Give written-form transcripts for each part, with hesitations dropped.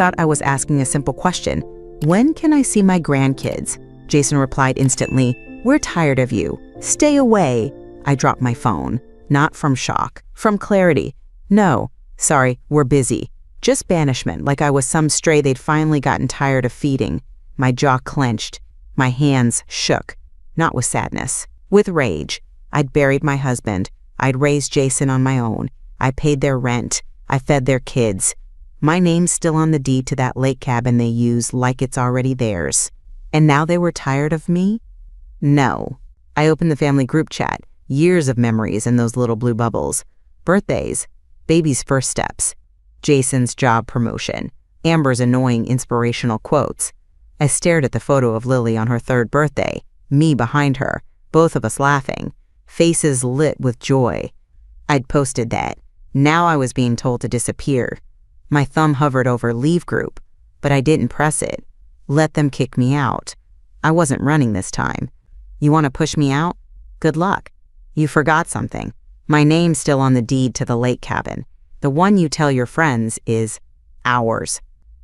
thought I was asking a simple question. When can I see my grandkids? Jason replied instantly, "We're tired of you. Stay away." I dropped my phone. Not from shock, from clarity. "No, sorry, we're busy." Just banishment, like I was some stray they'd finally gotten tired of feeding. My jaw clenched. My hands shook. Not with sadness, with rage. I'd buried my husband. I'd raised Jason on my own. I paid their rent. I fed their kids. My name's still on the deed to that lake cabin they use like it's already theirs. And now they were tired of me? No. I opened the family group chat. Years of memories in those little blue bubbles. Birthdays. Baby's first steps. Jason's job promotion. Amber's annoying inspirational quotes. I stared at the photo of Lily on her 3rd birthday. Me behind her. Both of us laughing. Faces lit with joy. I'd posted that. Now I was being told to disappear. My thumb hovered over Leave Group, but I didn't press it. Let them kick me out. I wasn't running this time. You want to push me out? Good luck. You forgot something. My name's still on the deed to the lake cabin. The one you tell your friends is ours.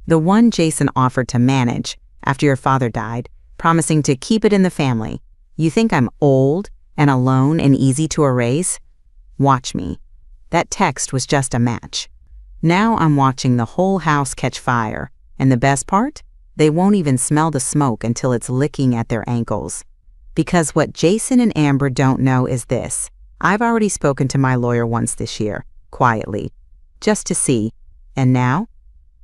The one Jason offered to manage after your father died, promising to keep it in the family. You think I'm old and alone and easy to erase? Watch me. That text was just a match. Now I'm watching the whole house catch fire, and the best part? They won't even smell the smoke until it's licking at their ankles. Because what Jason and Amber don't know is this. I've already spoken to my lawyer once this year, quietly, just to see. And now?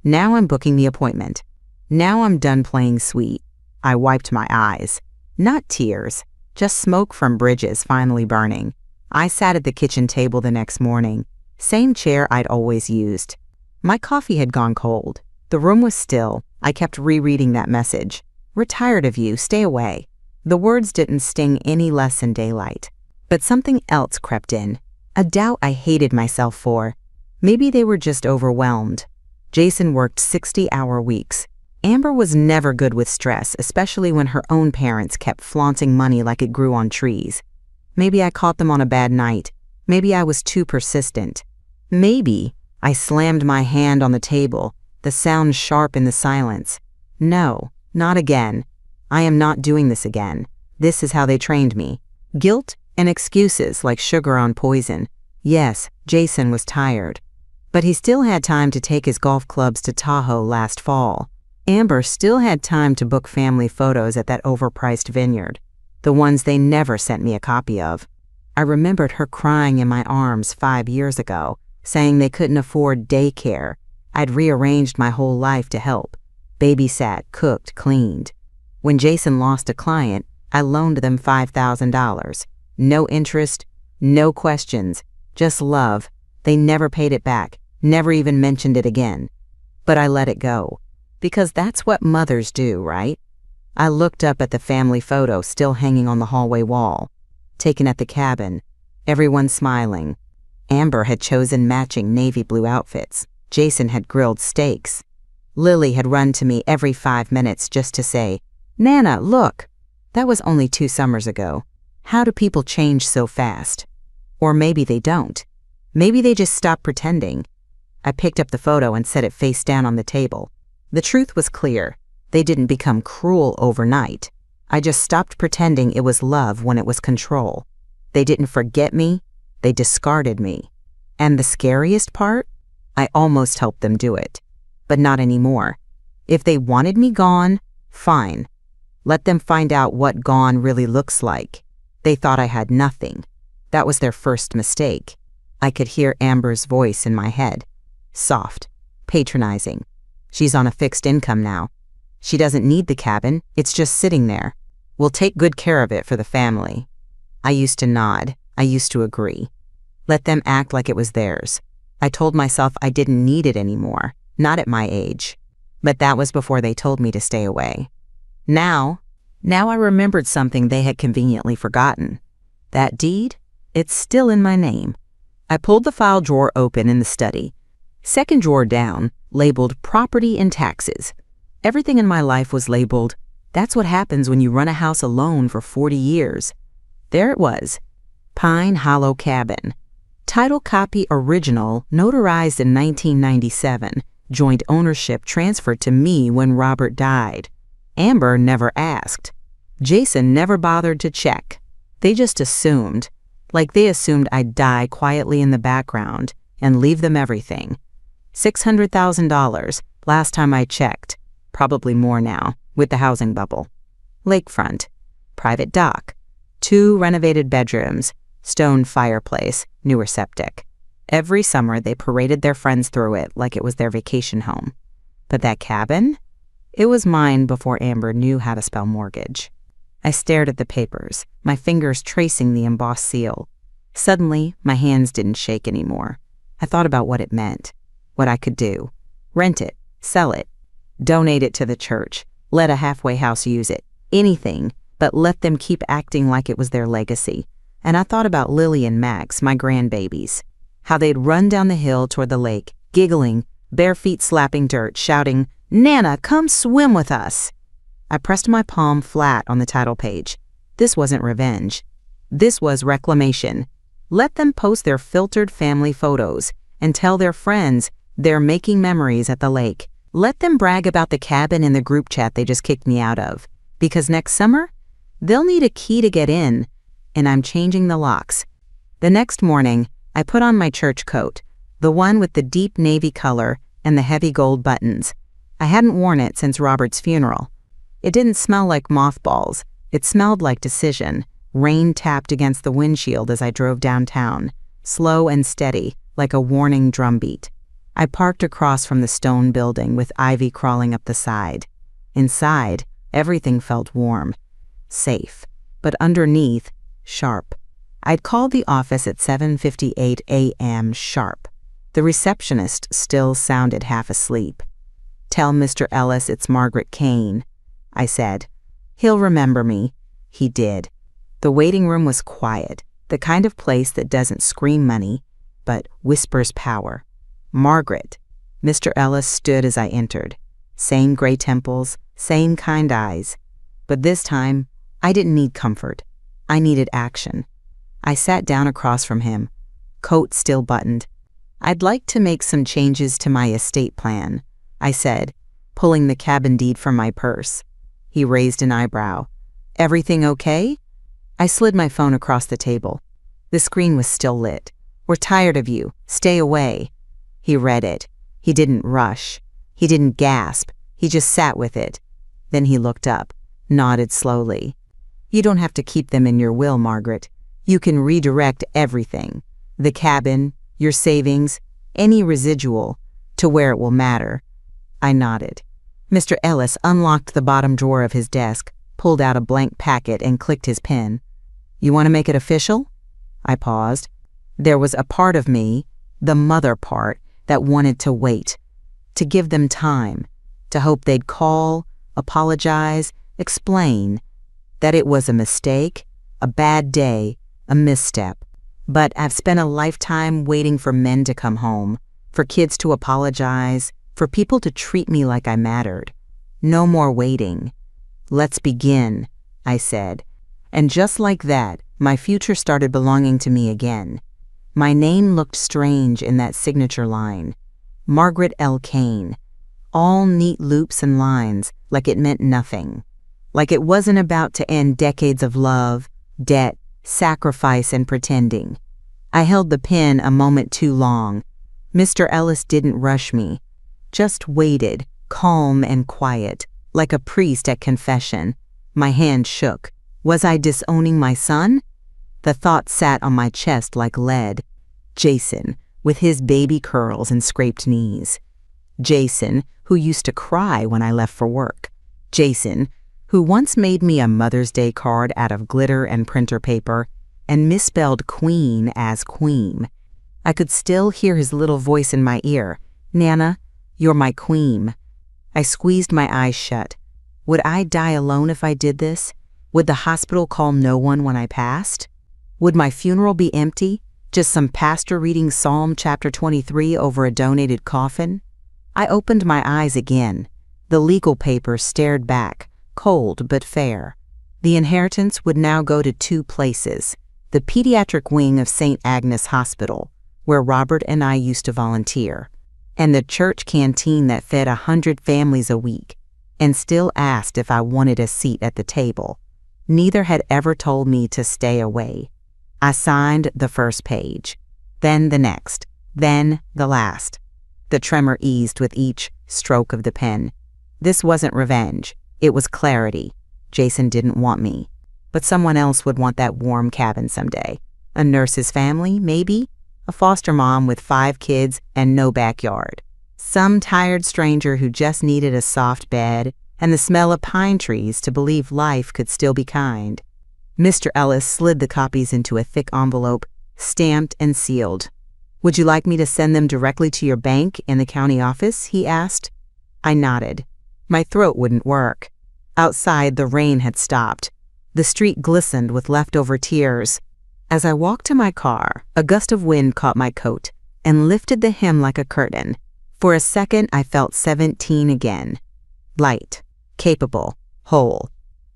Now I'm booking the appointment. Now I'm done playing sweet. I wiped my eyes. Not tears, just smoke from bridges finally burning. I sat at the kitchen table the next morning. Same chair I'd always used. My coffee had gone cold. The room was still. I kept rereading that message. "We're tired of you. Stay away." The words didn't sting any less in daylight. But something else crept in. A doubt I hated myself for. Maybe they were just overwhelmed. Jason worked 60-hour weeks. Amber was never good with stress, especially when her own parents kept flaunting money like it grew on trees. Maybe I caught them on a bad night. Maybe I was too persistent. Maybe I slammed my hand on the table, the sound sharp in the silence. No, not again. I am not doing this again. This is how they trained me. Guilt and excuses like sugar on poison. Yes, Jason was tired. But he still had time to take his golf clubs to Tahoe last fall. Amber still had time to book family photos at that overpriced vineyard, the ones they never sent me a copy of. I remembered her crying in my arms 5 years ago, saying they couldn't afford daycare. I'd rearranged my whole life to help. Babysat, cooked, cleaned. When Jason lost a client, I loaned them $5,000. No interest, no questions, just love. They never paid it back, never even mentioned it again. But I let it go. Because that's what mothers do, right? I looked up at the family photo still hanging on the hallway wall. Taken at the cabin, everyone smiling. Amber had chosen matching navy blue outfits. Jason had grilled steaks. Lily had run to me every 5 minutes just to say, "Nana, look." That was only 2 summers ago. How do people change so fast? Or maybe they don't. Maybe they just stop pretending. I picked up the photo and set it face down on the table. The truth was clear. They didn't become cruel overnight. I just stopped pretending it was love when it was control. They didn't forget me. They discarded me. And the scariest part? I almost helped them do it. But not anymore. If they wanted me gone, fine. Let them find out what gone really looks like. They thought I had nothing. That was their first mistake. I could hear Amber's voice in my head. Soft, patronizing. She's on a fixed income now. She doesn't need the cabin. It's just sitting there. We'll take good care of it for the family. I used to nod. I used to agree. Let them act like it was theirs. I told myself I didn't need it anymore, not at my age. But that was before they told me to stay away. Now I remembered something they had conveniently forgotten. That deed, it's still in my name. I pulled the file drawer open in the study. Second drawer down, labeled Property and Taxes. Everything in my life was labeled, that's what happens when you run a house alone for 40 years. There it was, Pine Hollow Cabin. Title copy original, notarized in 1997, Joint ownership transferred to me when Robert died. Amber never asked. Jason never bothered to check. They just assumed. Like they assumed I'd die quietly in the background and leave them everything. $600,000 last time I checked. Probably more now, with the housing bubble. Lakefront. Private dock. 2 renovated bedrooms. Stone fireplace. Newer septic. Every summer they paraded their friends through it like it was their vacation home. But that cabin? It was mine before Amber knew how to spell mortgage. I stared at the papers, my fingers tracing the embossed seal. Suddenly, my hands didn't shake anymore. I thought about what it meant, what I could do. Rent it, sell it, donate it to the church, let a halfway house use it, anything, but let them keep acting like it was their legacy. And I thought about Lily and Max, my grandbabies, how they'd run down the hill toward the lake, giggling, bare feet slapping dirt, shouting, "Nana, come swim with us." I pressed my palm flat on the title page. This wasn't revenge. This was reclamation. Let them post their filtered family photos and tell their friends they're making memories at the lake. Let them brag about the cabin in the group chat they just kicked me out of. Because next summer, they'll need a key to get in, and I'm changing the locks. The next morning, I put on my church coat, the one with the deep navy color and the heavy gold buttons. I hadn't worn it since Robert's funeral. It didn't smell like mothballs. It smelled like decision. Rain tapped against the windshield as I drove downtown, slow and steady, like a warning drumbeat. I parked across from the stone building with ivy crawling up the side. Inside, everything felt warm, safe, but underneath, sharp. I'd called the office at 7:58 a.m. sharp. The receptionist still sounded half asleep. "Tell Mr. Ellis it's Margaret Kane," I said. "He'll remember me." He did. The waiting room was quiet, the kind of place that doesn't scream money, but whispers power. Margaret. Mr. Ellis stood as I entered. Same gray temples, same kind eyes. But this time, I didn't need comfort. I needed action. I sat down across from him, coat still buttoned. "I'd like to make some changes to my estate plan," I said, pulling the cabin deed from my purse. He raised an eyebrow. "Everything okay?" I slid my phone across the table. The screen was still lit. "We're tired of you. Stay away." He read it. He didn't rush. He didn't gasp. He just sat with it. Then he looked up, nodded slowly. "You don't have to keep them in your will, Margaret. You can redirect everything. The cabin, your savings, any residual, to where it will matter." I nodded. Mr. Ellis unlocked the bottom drawer of his desk, pulled out a blank packet and clicked his pen. "You want to make it official?" I paused. There was a part of me, the mother part, that wanted to wait, to give them time, to hope they'd call, apologize, explain, that it was a mistake, a bad day, a misstep. But I've spent a lifetime waiting for men to come home, for kids to apologize, for people to treat me like I mattered. No more waiting. "Let's begin," I said. And just like that, my future started belonging to me again. My name looked strange in that signature line. Margaret L. Kane. All neat loops and lines, like it meant nothing. Like it wasn't about to end decades of love, debt, sacrifice, and pretending. I held the pen a moment too long. Mr. Ellis didn't rush me, just waited, calm and quiet, like a priest at confession. My hand shook. Was I disowning my son? The thought sat on my chest like lead. Jason, with his baby curls and scraped knees. Jason, who used to cry when I left for work. Jason, who once made me a Mother's Day card out of glitter and printer paper and misspelled queen as queen. I could still hear his little voice in my ear. "Nana, you're my queen." I squeezed my eyes shut. Would I die alone if I did this? Would the hospital call no one when I passed? Would my funeral be empty? Just some pastor reading Psalm chapter 23 over a donated coffin? I opened my eyes again. The legal papers stared back, cold but fair. The inheritance would now go to 2 places. The pediatric wing of St. Agnes Hospital, where Robert and I used to volunteer. and the church canteen that fed 100 families a week, and still asked if I wanted a seat at the table. Neither had ever told me to stay away. I signed the first page, then the next, then the last. The tremor eased with each stroke of the pen. This wasn't revenge. It was clarity. Jason didn't want me, but someone else would want that warm cabin someday. A nurse's family, maybe? A foster mom with 5 kids and no backyard. Some tired stranger who just needed a soft bed and the smell of pine trees to believe life could still be kind. Mr. Ellis slid the copies into a thick envelope, stamped and sealed. "Would you like me to send them directly to your bank in the county office?" he asked. I nodded. My throat wouldn't work. Outside, the rain had stopped. The street glistened with leftover tears. As I walked to my car, a gust of wind caught my coat and lifted the hem like a curtain. For a second, I felt 17 again. Light, capable, whole.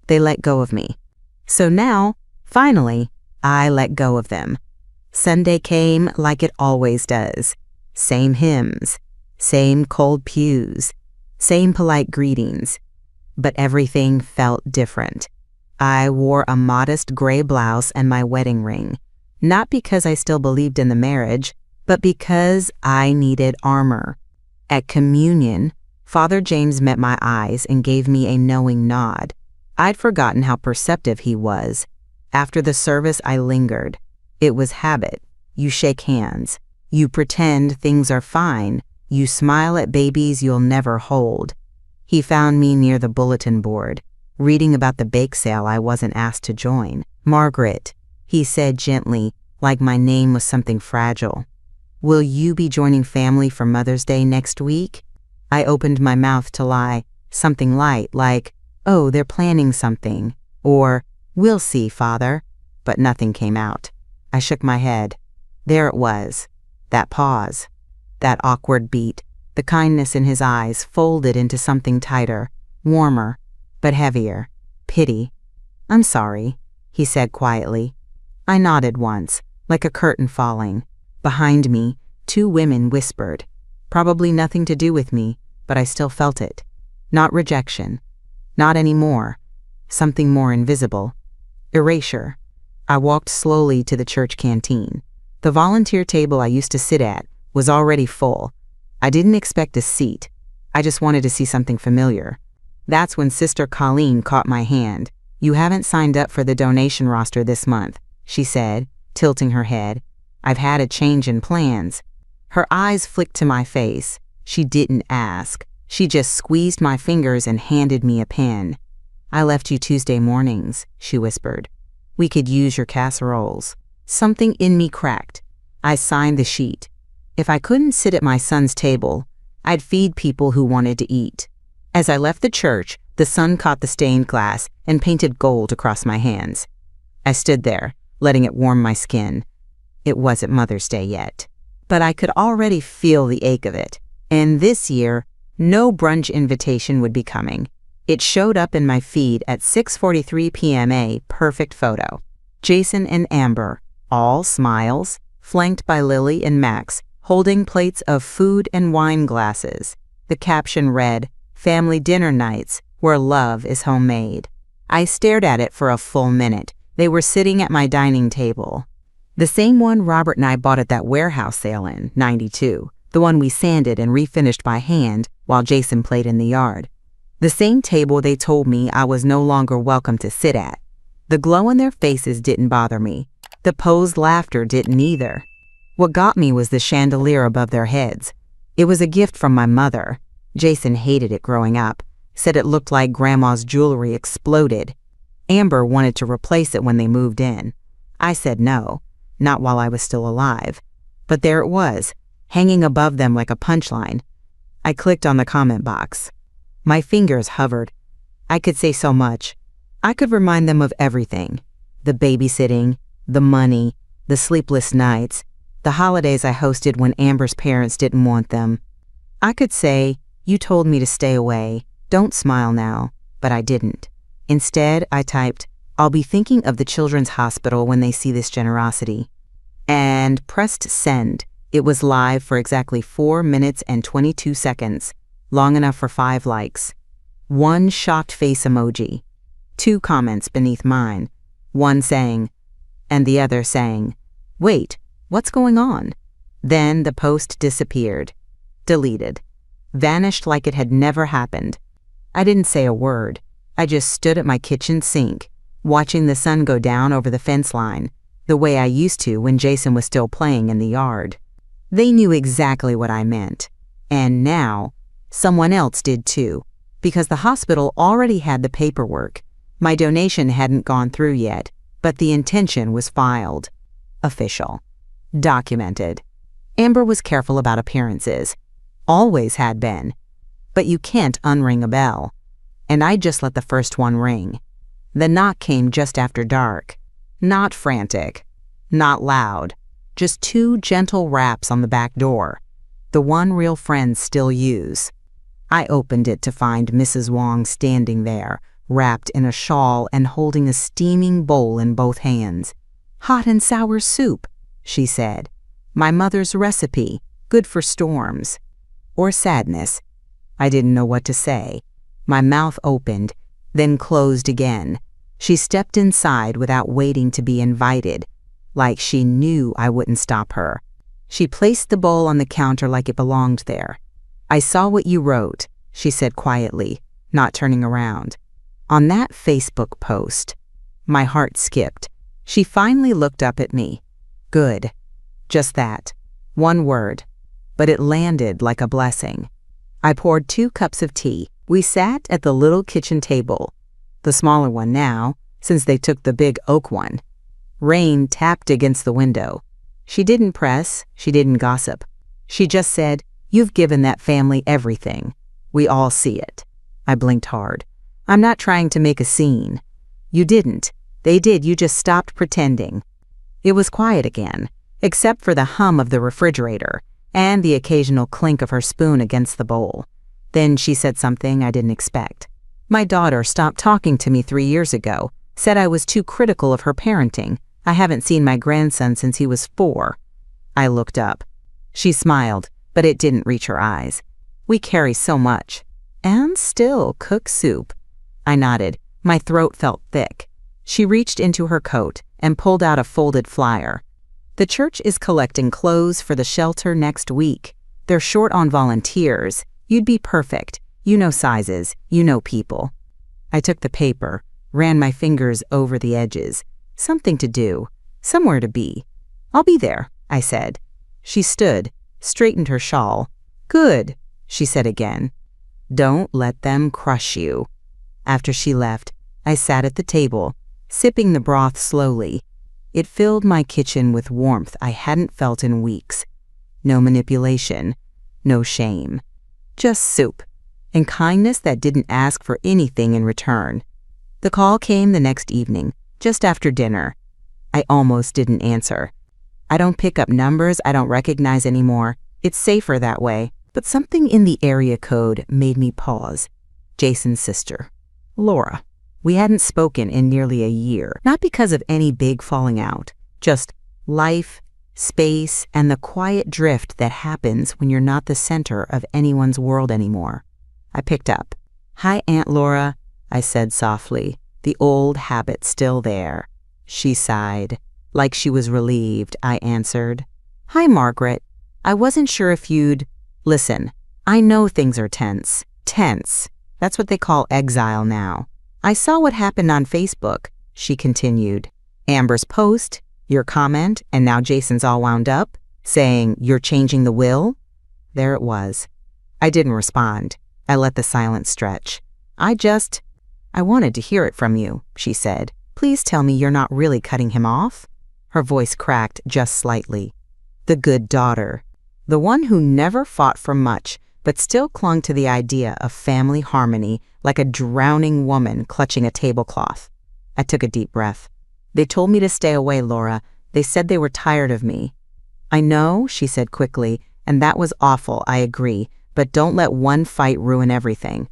They let go of me. So now, finally, I let go of them. Sunday came like it always does. Same hymns, same cold pews, same polite greetings. But everything felt different. I wore a modest gray blouse and my wedding ring, not because I still believed in the marriage, but because I needed armor. At communion, Father James met my eyes and gave me a knowing nod. I'd forgotten how perceptive he was. After the service, I lingered. It was habit. You shake hands. You pretend things are fine. You smile at babies you'll never hold. He found me near the bulletin board, reading about the bake sale I wasn't asked to join. "Margaret," he said gently, like my name was something fragile. "Will you be joining family for Mother's Day next week?" I opened my mouth to lie, something light like, "Oh, they're planning something," or "We'll see, Father," but nothing came out. I shook my head. There it was, that pause, that awkward beat, the kindness in his eyes folded into something tighter, warmer, but heavier. Pity. "I'm sorry," he said quietly. I nodded once, like a curtain falling. Behind me, 2 women whispered. Probably nothing to do with me, but I still felt it. Not rejection. Not anymore. Something more invisible. Erasure. I walked slowly to the church canteen. The volunteer table I used to sit at was already full. I didn't expect a seat. I just wanted to see something familiar. That's when Sister Colleen caught my hand. "You haven't signed up for the donation roster this month," she said, tilting her head. "I've had a change in plans." Her eyes flicked to my face. She didn't ask. She just squeezed my fingers and handed me a pen. "I left you Tuesday mornings," she whispered. "We could use your casseroles." Something in me cracked. I signed the sheet. If I couldn't sit at my son's table, I'd feed people who wanted to eat. As I left the church, the sun caught the stained glass and painted gold across my hands. I stood there, letting it warm my skin. It wasn't Mother's Day yet, but I could already feel the ache of it. And this year, no brunch invitation would be coming. It showed up in my feed at 6:43 p.m. A perfect photo. Jason and Amber, all smiles, flanked by Lily and Max, holding plates of food and wine glasses. The caption read, "Family dinner nights, where love is homemade." I stared at it for a full minute. They were sitting at my dining table. The same one Robert and I bought at that warehouse sale in '92, the one we sanded and refinished by hand while Jason played in the yard. The same table they told me I was no longer welcome to sit at. The glow on their faces didn't bother me. The posed laughter didn't either. What got me was the chandelier above their heads. It was a gift from my mother. Jason hated it growing up, said it looked like Grandma's jewelry exploded. Amber wanted to replace it when they moved in. I said no, not while I was still alive. But there it was, hanging above them like a punchline. I clicked on the comment box. My fingers hovered. I could say so much. I could remind them of everything. The babysitting, the money, the sleepless nights, the holidays I hosted when Amber's parents didn't want them. I could say, "You told me to stay away. Don't smile now," but I didn't. Instead, I typed, "I'll be thinking of the Children's Hospital when they see this generosity," and pressed send, It was live for exactly 4 minutes and 22 seconds, long enough for 5 likes. 1 shocked face emoji. 2 comments beneath mine, one saying, and the other saying, "Wait, what's going on?" Then the post disappeared. Deleted. Vanished like it had never happened. I didn't say a word. I just stood at my kitchen sink, watching the sun go down over the fence line, the way I used to when Jason was still playing in the yard. They knew exactly what I meant. And now, someone else did too, because the hospital already had the paperwork. My donation hadn't gone through yet, but the intention was filed. Official. Documented. Amber was careful about appearances. Always had been. But you can't unring a bell. And I just let the first one ring. The knock came just after dark. Not frantic. Not loud. Just 2 gentle raps on the back door. The one real friends still use. I opened it to find Mrs. Wong standing there, wrapped in a shawl and holding a steaming bowl in both hands. "Hot and sour soup," she said. "My mother's recipe, good for storms." Or sadness. I didn't know what to say. My mouth opened, then closed again. She stepped inside without waiting to be invited, like she knew I wouldn't stop her. She placed the bowl on the counter like it belonged there. "I saw what you wrote," she said quietly, not turning around. "On that Facebook post." My heart skipped. She finally looked up at me. Good. Just that. 1 word. But it landed like a blessing. I poured 2 cups of tea. We sat at the little kitchen table. The smaller one now, since they took the big oak one. Rain tapped against the window. She didn't press, she didn't gossip. She just said, "You've given that family everything. We all see it." I blinked hard. "I'm not trying to make a scene." "You didn't. They did, you just stopped pretending." It was quiet again, except for the hum of the refrigerator and the occasional clink of her spoon against the bowl. Then she said something I didn't expect. "My daughter stopped talking to me 3 years ago, said I was too critical of her parenting. I haven't seen my grandson since he was 4. I looked up. She smiled, but it didn't reach her eyes. "We carry so much. And still cook soup." I nodded. My throat felt thick. She reached into her coat and pulled out a folded flyer. "The church is collecting clothes for the shelter next week. They're short on volunteers. You'd be perfect. You know sizes. You know people." I took the paper, ran my fingers over the edges. Something to do. Somewhere to be. "I'll be there," I said. She stood, straightened her shawl. "Good," she said again. "Don't let them crush you." After she left, I sat at the table, sipping the broth slowly. It filled my kitchen with warmth I hadn't felt in weeks. No manipulation, no shame. Just soup, and kindness that didn't ask for anything in return. The call came the next evening, just after dinner. I almost didn't answer. I don't pick up numbers I don't recognize anymore. It's safer that way. But something in the area code made me pause. Jason's sister, Laura. We hadn't spoken in nearly a year, not because of any big falling out, just life, space, and the quiet drift that happens when you're not the center of anyone's world anymore. I picked up. "Hi, Aunt Laura," I said softly, the old habit still there. She sighed. Like she was relieved, I answered. "Hi, Margaret. I wasn't sure if you'd..." "Listen, I know things are tense. Tense. That's what they call exile now. I saw what happened on Facebook," she continued. "Amber's post, your comment, and now Jason's all wound up, saying you're changing the will." There it was. I didn't respond. I let the silence stretch. I wanted to hear it from you," she said. "Please tell me you're not really cutting him off?" Her voice cracked just slightly. The good daughter. The one who never fought for much, but still clung to the idea of family harmony like a drowning woman clutching a tablecloth. I took a deep breath. "They told me to stay away, Laura. They said they were tired of me." "I know," she said quickly, "and that was awful, I agree, but don't let one fight ruin everything."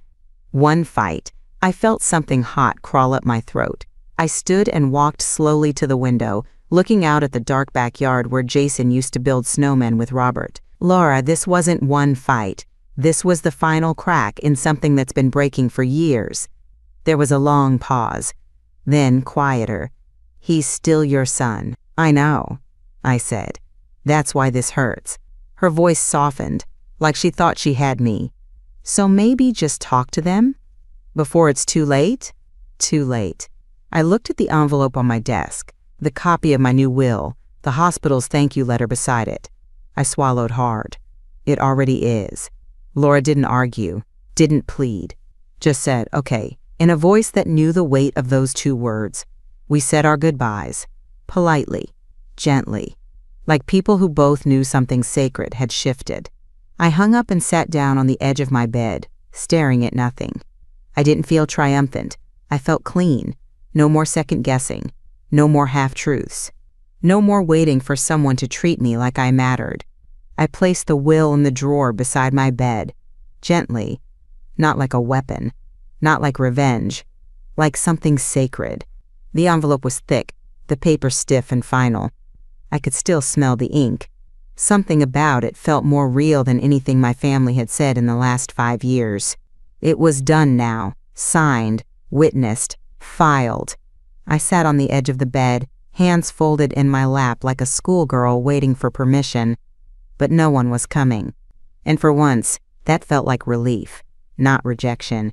One fight. I felt something hot crawl up my throat. I stood and walked slowly to the window, looking out at the dark backyard where Jason used to build snowmen with Robert. Laura, this wasn't one fight. This was the final crack in something that's been breaking for years. There was a long pause. Then, quieter. He's still your son. I know, I said. That's why this hurts. Her voice softened, like she thought she had me. So maybe just talk to them? Before it's too late? Too late. I looked at the envelope on my desk, the copy of my new will, the hospital's thank you letter beside it. I swallowed hard. It already is. Laura didn't argue, didn't plead, just said, okay, in a voice that knew the weight of those 2 words. We said our goodbyes, politely, gently, like people who both knew something sacred had shifted. I hung up and sat down on the edge of my bed, staring at nothing. I didn't feel triumphant. I felt clean. No more second-guessing. No more half-truths. No more waiting for someone to treat me like I mattered. I placed the will in the drawer beside my bed, gently, not like a weapon, not like revenge, like something sacred. The envelope was thick, the paper stiff and final. I could still smell the ink. Something about it felt more real than anything my family had said in the last 5 years. It was done now, signed, witnessed, filed. I sat on the edge of the bed, hands folded in my lap like a schoolgirl waiting for permission. But no one was coming. And for once, that felt like relief, not rejection.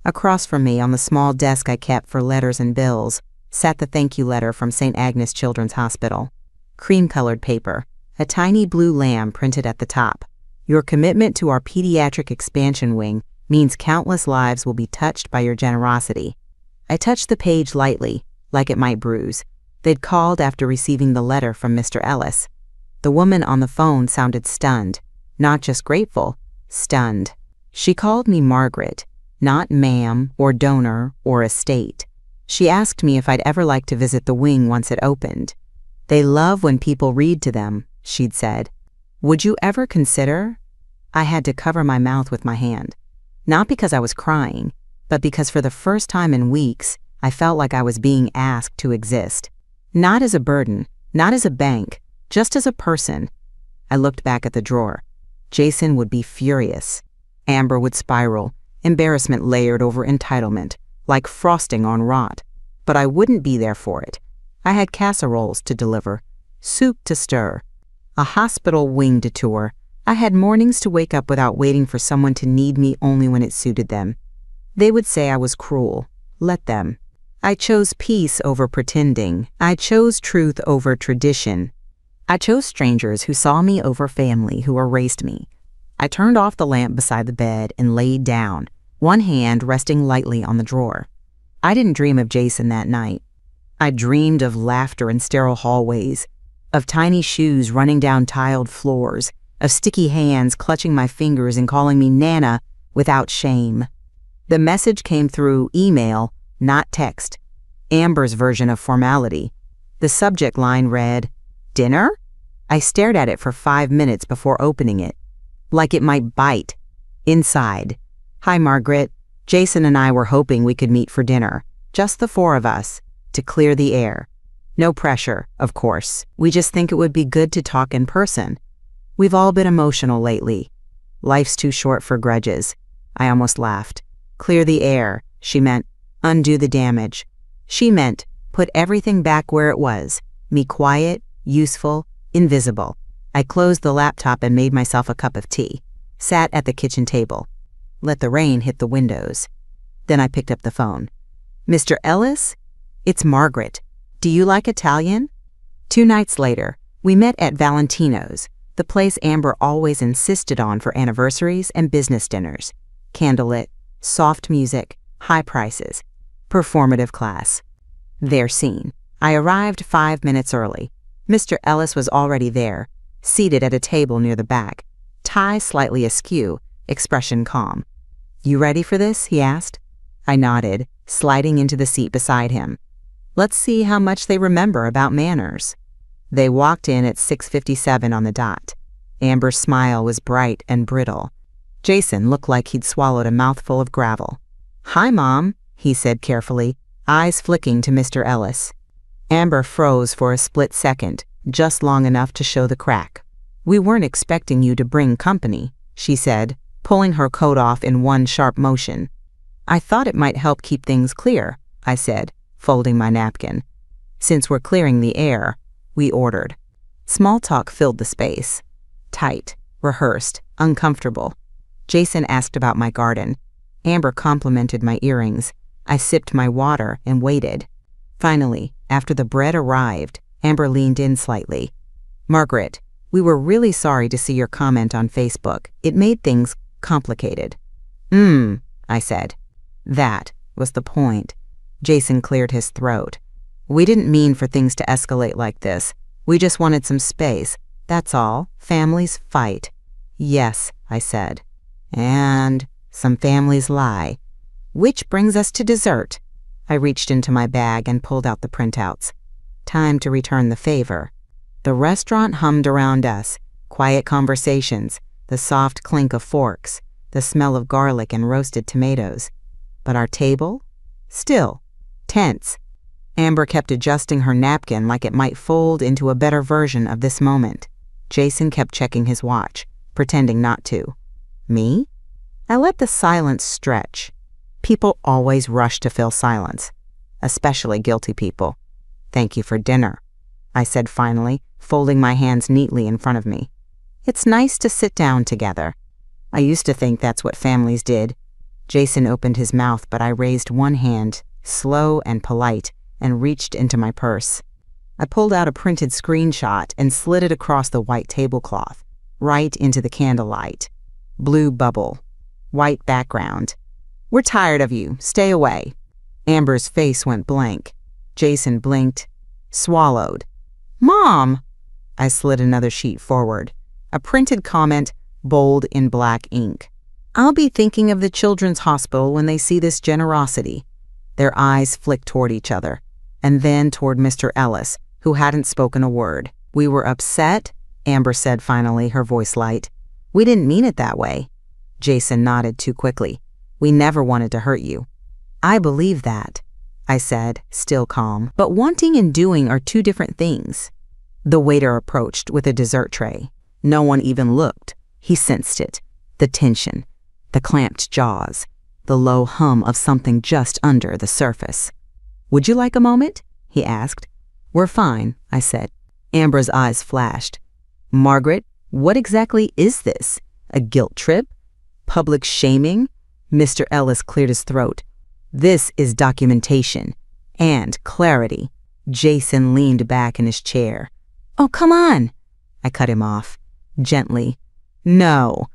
Across from me on the small desk I kept for letters and bills sat the thank you letter from St. Agnes Children's Hospital. Cream-colored paper, a tiny blue lamb printed at the top. Your commitment to our pediatric expansion wing means countless lives will be touched by your generosity. I touched the page lightly, like it might bruise. They'd called after receiving the letter from Mr. Ellis. The woman on the phone sounded stunned, not just grateful, stunned. She called me Margaret, not ma'am or donor or estate. She asked me if I'd ever like to visit the wing once it opened. They love when people read to them, she'd said. Would you ever consider? I had to cover my mouth with my hand. Not because I was crying, but because for the first time in weeks, I felt like I was being asked to exist. Not as a burden, not as a bank, just as a person. I looked back at the drawer. Jason would be furious. Amber would spiral, embarrassment layered over entitlement, like frosting on rot. But I wouldn't be there for it. I had casseroles to deliver, soup to stir, a hospital wing to tour. I had mornings to wake up without waiting for someone to need me only when it suited them. They would say I was cruel. Let them. I chose peace over pretending. I chose truth over tradition. I chose strangers who saw me over family who erased me. I turned off the lamp beside the bed and laid down, one hand resting lightly on the drawer. I didn't dream of Jason that night. I dreamed of laughter in sterile hallways, of tiny shoes running down tiled floors, of sticky hands clutching my fingers and calling me Nana without shame. The message came through email, not text. Amber's version of formality. The subject line read, "Dinner?" I stared at it for 5 minutes before opening it, like it might bite. Inside. Hi, Margaret. Jason and I were hoping we could meet for dinner, just the 4 of us, to clear the air. No pressure, of course. We just think it would be good to talk in person. We've all been emotional lately. Life's too short for grudges. I almost laughed. Clear the air, she meant. Undo the damage. She meant put everything back where it was. Me quiet, useful, invisible. I closed the laptop and made myself a cup of tea. Sat at the kitchen table. Let the rain hit the windows. Then I picked up the phone. Mr. Ellis? It's Margaret. Do you like Italian? 2 nights later, we met at Valentino's, the place Amber always insisted on for anniversaries and business dinners. Candlelit, soft music, high prices, performative class. Their scene. I arrived 5 minutes early. Mr. Ellis was already there, seated at a table near the back, tie slightly askew, expression calm. You ready for this? He asked. I nodded, sliding into the seat beside him. Let's see how much they remember about manners. They walked in at 6:57 on the dot. Amber's smile was bright and brittle. Jason looked like he'd swallowed a mouthful of gravel. Hi, Mom, he said carefully, eyes flicking to Mr. Ellis. Amber froze for a split second, just long enough to show the crack. "We weren't expecting you to bring company," she said, pulling her coat off in one sharp motion. "I thought it might help keep things clear," I said, folding my napkin. "Since we're clearing the air," we ordered. Small talk filled the space. Tight, rehearsed, uncomfortable. Jason asked about my garden. Amber complimented my earrings. I sipped my water and waited. Finally, after the bread arrived, Amber leaned in slightly. "Margaret, we were really sorry to see your comment on Facebook. It made things complicated." I said. "That was the point." Jason cleared his throat. "We didn't mean for things to escalate like this. We just wanted some space. That's all. Families fight." "Yes," I said. "And some families lie." "Which brings us to dessert." I reached into my bag and pulled out the printouts. Time to return the favor. The restaurant hummed around us, quiet conversations, the soft clink of forks, the smell of garlic and roasted tomatoes. But our table? Still, tense. Amber kept adjusting her napkin like it might fold into a better version of this moment. Jason kept checking his watch, pretending not to. Me? I let the silence stretch. People always rush to fill silence, especially guilty people. "Thank you for dinner," I said finally, folding my hands neatly in front of me. "It's nice to sit down together. I used to think that's what families did." Jason opened his mouth, but I raised one hand, slow and polite, and reached into my purse. I pulled out a printed screenshot and slid it across the white tablecloth, right into the candlelight. Blue bubble. White background. "We're tired of you. Stay away." Amber's face went blank. Jason blinked, swallowed. "Mom!" I slid another sheet forward. A printed comment, bold in black ink. "I'll be thinking of the Children's Hospital when they see this generosity." Their eyes flicked toward each other, and then toward Mr. Ellis, who hadn't spoken a word. "We were upset," Amber said finally, her voice light. "We didn't mean it that way." Jason nodded too quickly. "We never wanted to hurt you." "I believe that," I said, still calm. "But wanting and doing are two different things." The waiter approached with a dessert tray. No one even looked. He sensed it. The tension, the clamped jaws, the low hum of something just under the surface. "Would you like a moment?" he asked. "We're fine," I said. Amber's eyes flashed. "Margaret, what exactly is this? A guilt trip? Public shaming?" Mr. Ellis cleared his throat. "This is documentation and clarity." Jason leaned back in his chair. "Oh, come on." I cut him off, gently. "No,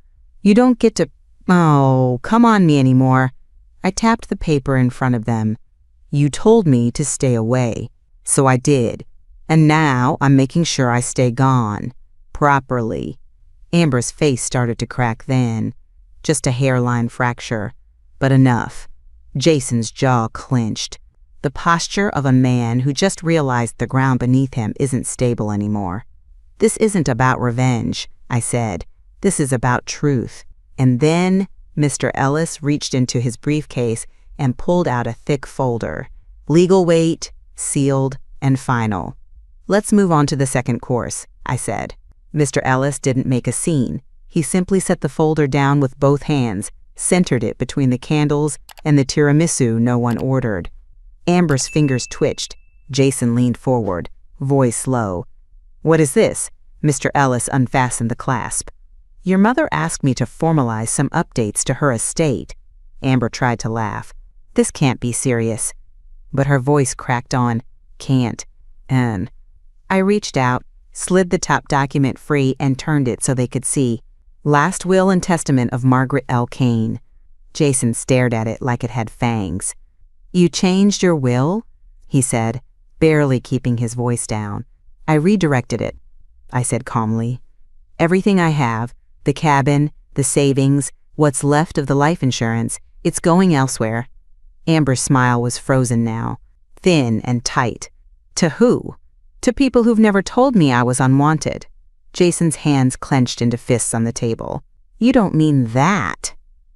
you don't get to, come on me anymore." I tapped the paper in front of them. "You told me to stay away, so I did. And now I'm making sure I stay gone. Properly." Amber's face started to crack then. Just a hairline fracture, but enough. Jason's jaw clenched. The posture of a man who just realized the ground beneath him isn't stable anymore. "This isn't about revenge," I said. "This is about truth." And then Mr. Ellis reached into his briefcase and pulled out a thick folder. "Legal weight, sealed, and final." "Let's move on to the second course," I said. Mr. Ellis didn't make a scene. He simply set the folder down with both hands, centered it between the candles and the tiramisu no one ordered. Amber's fingers twitched. Jason leaned forward, voice low. "What is this?" Mr. Ellis unfastened the clasp. "Your mother asked me to formalize some updates to her estate." Amber tried to laugh. "This can't be serious." But her voice cracked on, "Can't." And I reached out, slid the top document free and turned it so they could see. "Last will and testament of Margaret L. Kane." Jason stared at it like it had fangs. "You changed your will?" he said, barely keeping his voice down. "I redirected it," I said calmly. "Everything I have, the cabin, the savings, what's left of the life insurance, it's going elsewhere." Amber's smile was frozen now, thin and tight. "To who?" "To people who've never told me I was unwanted." Jason's hands clenched into fists on the table. "You don't mean that,"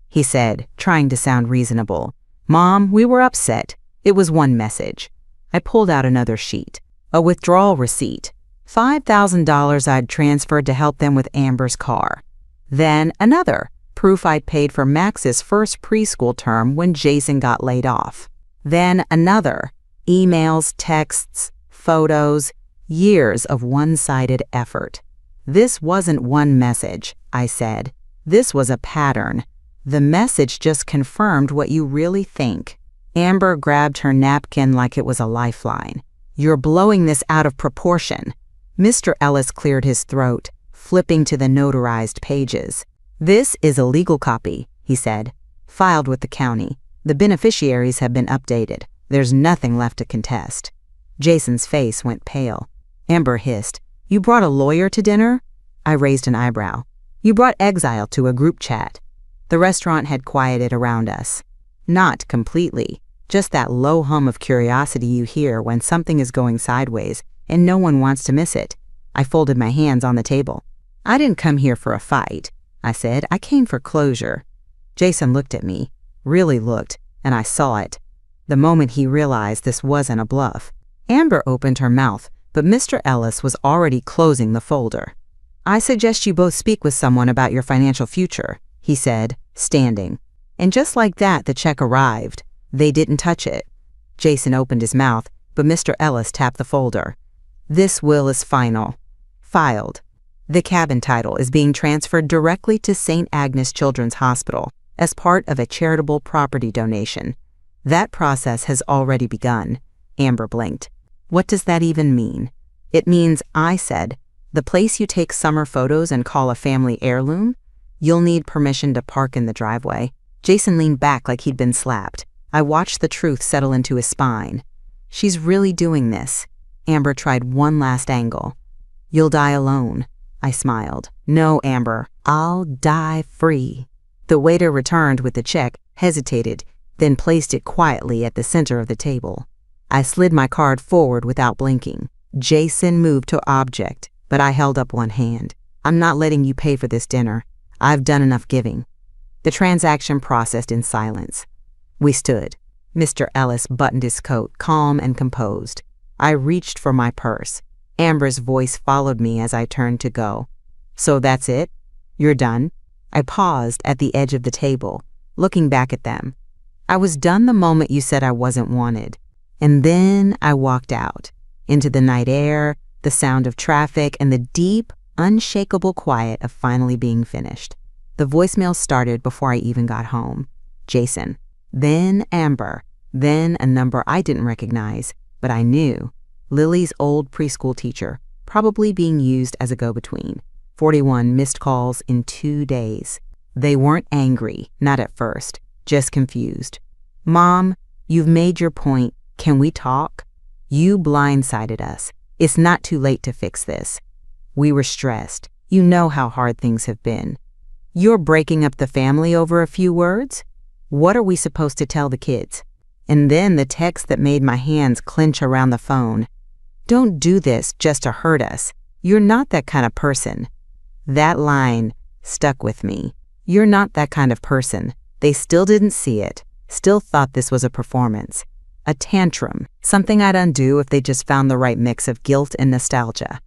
he said, trying to sound reasonable. "Mom, we were upset. It was one message." I pulled out another sheet. a withdrawal receipt, $5,000 I'd transferred to help them with Amber's car. Then another, proof I'd paid for Max's first preschool term when Jason got laid off. Then another, emails, texts, photos, years of one-sided effort. This wasn't one message, I said. This was a pattern. The message just confirmed what you really think. Amber grabbed her napkin like it was a lifeline. You're blowing this out of proportion. Mr. Ellis cleared his throat, flipping to the notarized pages. This is a legal copy, he said, filed with the county. The beneficiaries have been updated. There's nothing left to contest. Jason's face went pale. Amber hissed, You brought a lawyer to dinner? I raised an eyebrow. You brought exile to a group chat. The restaurant had quieted around us. Not completely, just that low hum of curiosity you hear when something is going sideways and no one wants to miss it. I folded my hands on the table. I didn't come here for a fight, I said. I came for closure. Jason looked at me, really looked, and I saw it. The moment he realized this wasn't a bluff. Amber opened her mouth, but Mr. Ellis was already closing the folder. I suggest you both speak with someone about your financial future, he said, standing. And just like that, the check arrived. They didn't touch it. Jason opened his mouth, but Mr. Ellis tapped the folder. This will is final. Filed. The cabin title is being transferred directly to St. Agnes Children's Hospital as part of a charitable property donation. That process has already begun. Amber blinked. What does that even mean? It means, I said, the place you take summer photos and call a family heirloom? You'll need permission to park in the driveway. Jason leaned back like he'd been slapped. I watched the truth settle into his spine. She's really doing this. Amber tried one last angle. You'll die alone. I smiled. No, Amber, I'll die free. The waiter returned with the check, hesitated, then placed it quietly at the center of the table. I slid my card forward without blinking. Jason moved to object, but I held up one hand. I'm not letting you pay for this dinner. I've done enough giving. The transaction processed in silence. We stood. Mr. Ellis buttoned his coat, calm and composed. I reached for my purse. Amber's voice followed me as I turned to go. So that's it? You're done? I paused at the edge of the table, looking back at them. I was done the moment you said I wasn't wanted. And then I walked out, into the night air, the sound of traffic, and the deep, unshakable quiet of finally being finished. The voicemail started before I even got home. Jason. Then Amber. Then a number I didn't recognize, but I knew. Lily's old preschool teacher, probably being used as a go-between. 41 missed calls in 2 days. They weren't angry, not at first, just confused. Mom, you've made your point. Can we talk? You blindsided us. It's not too late to fix this. We were stressed. You know how hard things have been. You're breaking up the family over a few words? What are we supposed to tell the kids? And then the text that made my hands clench around the phone. Don't do this just to hurt us. You're not that kind of person. That line stuck with me. You're not that kind of person. They still didn't see it, still thought this was a performance. A tantrum, something I'd undo if they just found the right mix of guilt and nostalgia.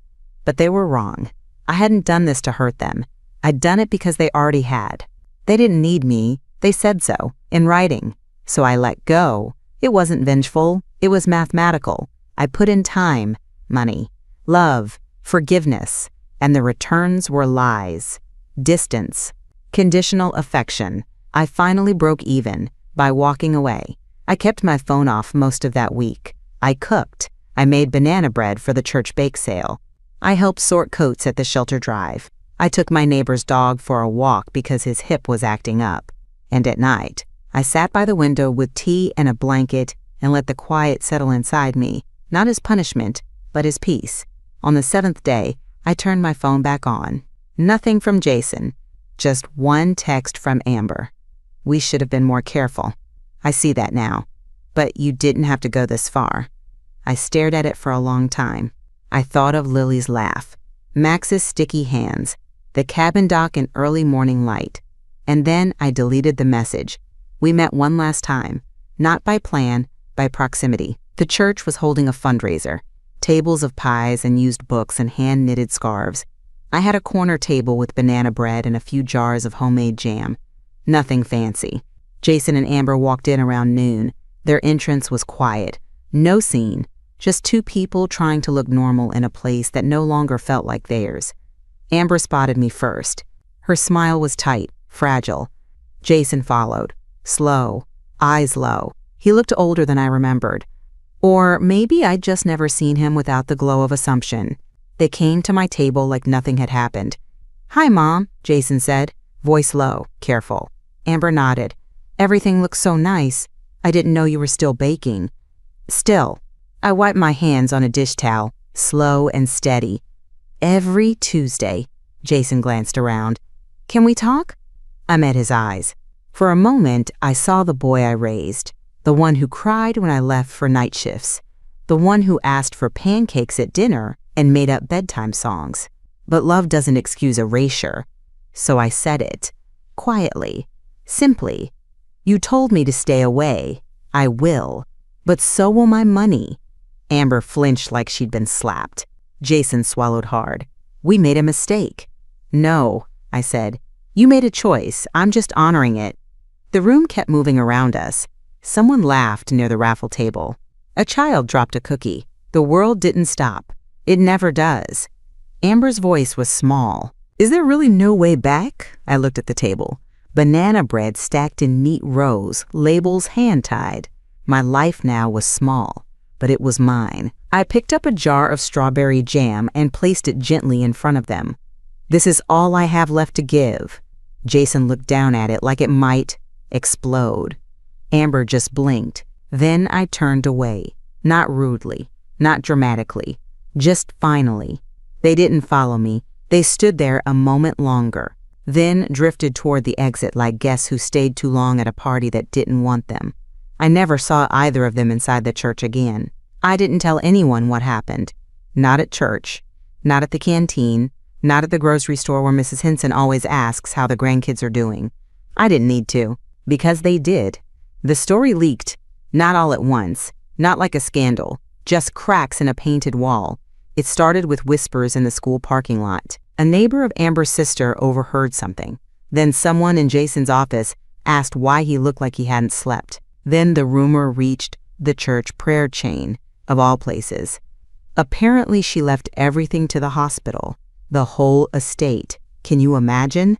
But they were wrong. I hadn't done this to hurt them. I'd done it because they already had. They didn't need me. They said so, in writing. So I let go. It wasn't vengeful. It was mathematical. I put in time, money, love, forgiveness, and the returns were lies, distance, conditional affection. I finally broke even by walking away. I kept my phone off most of that week. I cooked. I made banana bread for the church bake sale. I helped sort coats at the shelter drive. I took my neighbor's dog for a walk because his hip was acting up. And at night, I sat by the window with tea and a blanket and let the quiet settle inside me, not as punishment, but as peace. On the 7th day, I turned my phone back on. Nothing from Jason, just one text from Amber. We should have been more careful. I see that now. But you didn't have to go this far. I stared at it for a long time. I thought of Lily's laugh, Max's sticky hands, the cabin dock in early morning light. And then I deleted the message. We met one last time, not by plan, by proximity. The church was holding a fundraiser. tables of pies and used books and hand-knitted scarves. I had a corner table with banana bread and a few jars of homemade jam. Nothing fancy. Jason and Amber walked in around noon. Their entrance was quiet. No scene, just two people trying to look normal in a place that no longer felt like theirs. Amber spotted me first. Her smile was tight, fragile. Jason followed, slow, eyes low. He looked older than I remembered. Or maybe I'd just never seen him without the glow of assumption. They came to my table like nothing had happened. "Hi, Mom," Jason said, voice low, careful. Amber nodded. "Everything looks so nice. I didn't know you were still baking." Still, I wiped my hands on a dish towel, slow and steady. "Every Tuesday," Jason glanced around. "Can we talk?" I met his eyes. For a moment, I saw the boy I raised, the one who cried when I left for night shifts, the one who asked for pancakes at dinner and made up bedtime songs. But love doesn't excuse erasure. So I said it, quietly, simply. "You told me to stay away. I will. But so will my money." Amber flinched like she'd been slapped. Jason swallowed hard. "We made a mistake." "No," I said. "You made a choice. I'm just honoring it." The room kept moving around us. Someone laughed near the raffle table. A child dropped a cookie. The world didn't stop. It never does. Amber's voice was small. "Is there really no way back?" I looked at the table. Banana bread stacked in neat rows, labels hand-tied. My life now was small, but it was mine. I picked up a jar of strawberry jam and placed it gently in front of them. "This is all I have left to give." Jason looked down at it like it might explode. Amber just blinked. Then I turned away, not rudely, not dramatically, just finally. They didn't follow me. They stood there a moment longer, then drifted toward the exit like guests who stayed too long at a party that didn't want them. I never saw either of them inside the church again. I didn't tell anyone what happened. Not at church, not at the canteen, not at the grocery store where Mrs. Henson always asks how the grandkids are doing. I didn't need to, because they did. The story leaked, not all at once, not like a scandal, just cracks in a painted wall. It started with whispers in the school parking lot. A neighbor of Amber's sister overheard something. Then someone in Jason's office asked why he looked like he hadn't slept. Then the rumor reached the church prayer chain, of all places. Apparently she left everything to the hospital, the whole estate. Can you imagine?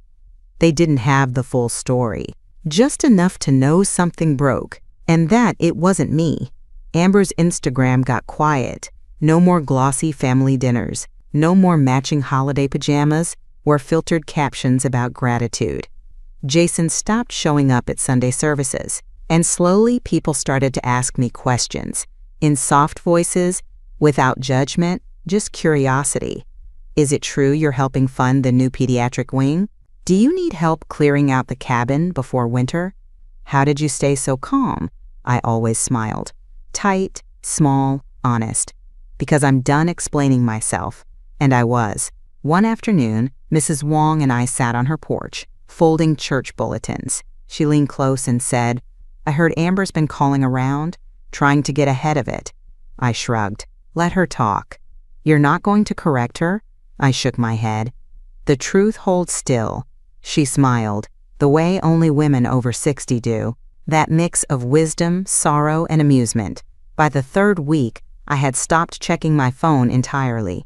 They didn't have the full story, just enough to know something broke, and that it wasn't me. Amber's Instagram got quiet. No more glossy family dinners, no more matching holiday pajamas or filtered captions about gratitude. Jason stopped showing up at Sunday services, and slowly people started to ask me questions, in soft voices, without judgment, just curiosity. "Is it true you're helping fund the new pediatric wing? Do you need help clearing out the cabin before winter? How did you stay so calm?" I always smiled. Tight, small, honest. Because I'm done explaining myself. And I was. One afternoon, Mrs. Wong and I sat on her porch, folding church bulletins. She leaned close and said, "I heard Amber's been calling around, trying to get ahead of it." I shrugged. "Let her talk." "You're not going to correct her?" I shook my head. "The truth holds still." She smiled, the way only women over 60 do. That mix of wisdom, sorrow, and amusement. By the third week, I had stopped checking my phone entirely.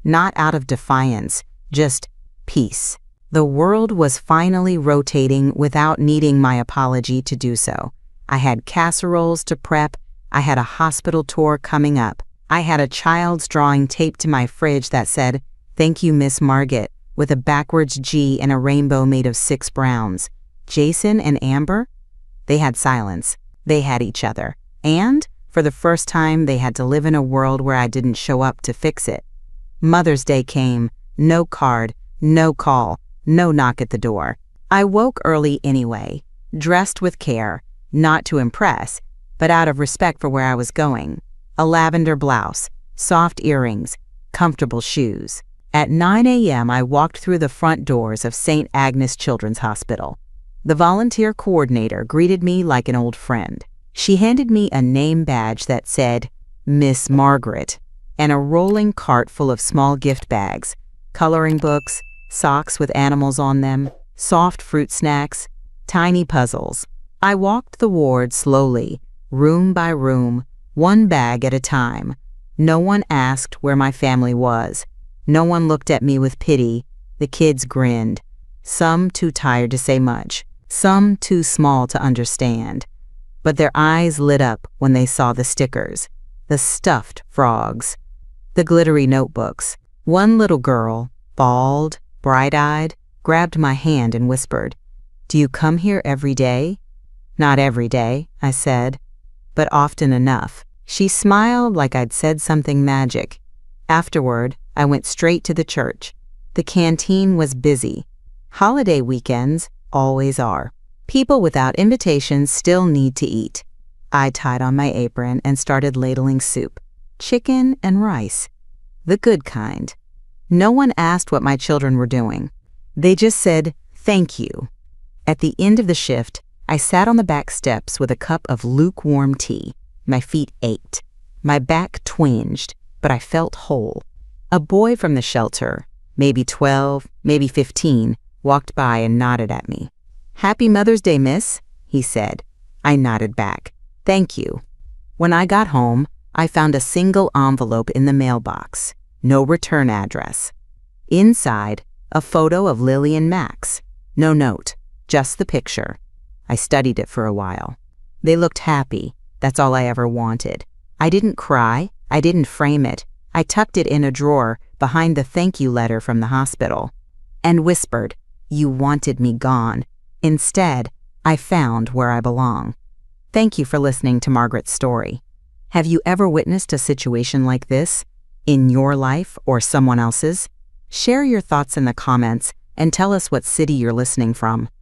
Not out of defiance, just peace. The world was finally rotating without needing my apology to do so. I had casseroles to prep. I had a hospital tour coming up. I had a child's drawing taped to my fridge that said, "Thank you, Miss Margaret," with a backwards G and a rainbow made of 6 browns. Jason and Amber? They had silence. They had each other. And, for the first time, they had to live in a world where I didn't show up to fix it. Mother's Day came. No card, no call, no knock at the door. I woke early anyway, dressed with care, not to impress, but out of respect for where I was going. A lavender blouse, soft earrings, comfortable shoes. At 9 a.m., I walked through the front doors of St. Agnes Children's Hospital. The volunteer coordinator greeted me like an old friend. She handed me a name badge that said, "Miss Margaret," and a rolling cart full of small gift bags, coloring books, socks with animals on them, soft fruit snacks, tiny puzzles. I walked the ward slowly, room by room, one bag at a time. No one asked where my family was. No one looked at me with pity. The kids grinned, some too tired to say much, some too small to understand. But their eyes lit up when they saw the stickers, the stuffed frogs, the glittery notebooks. One little girl, bald, bright-eyed, grabbed my hand and whispered, "Do you come here every day?" "Not every day," I said, "but often enough." She smiled like I'd said something magic. Afterward, I went straight to the church. The canteen was busy. Holiday weekends always are. People without invitations still need to eat. I tied on my apron and started ladling soup, chicken and rice, the good kind. No one asked what my children were doing. They just said, "Thank you." At the end of the shift, I sat on the back steps with a cup of lukewarm tea. My feet ached. My back twinged, but I felt whole. A boy from the shelter, maybe 12, maybe 15, walked by and nodded at me. "Happy Mother's Day, miss," he said. I nodded back. "Thank you." When I got home, I found a single envelope in the mailbox. No return address. Inside, a photo of Lily and Max. No note, just the picture. I studied it for a while. They looked happy. That's all I ever wanted. I didn't cry. I didn't frame it. I tucked it in a drawer behind the thank you letter from the hospital and whispered, "You wanted me gone." Instead, I found where I belong. Thank you for listening to Margaret's story. Have you ever witnessed a situation like this in your life or someone else's? Share your thoughts in the comments and tell us what city you're listening from.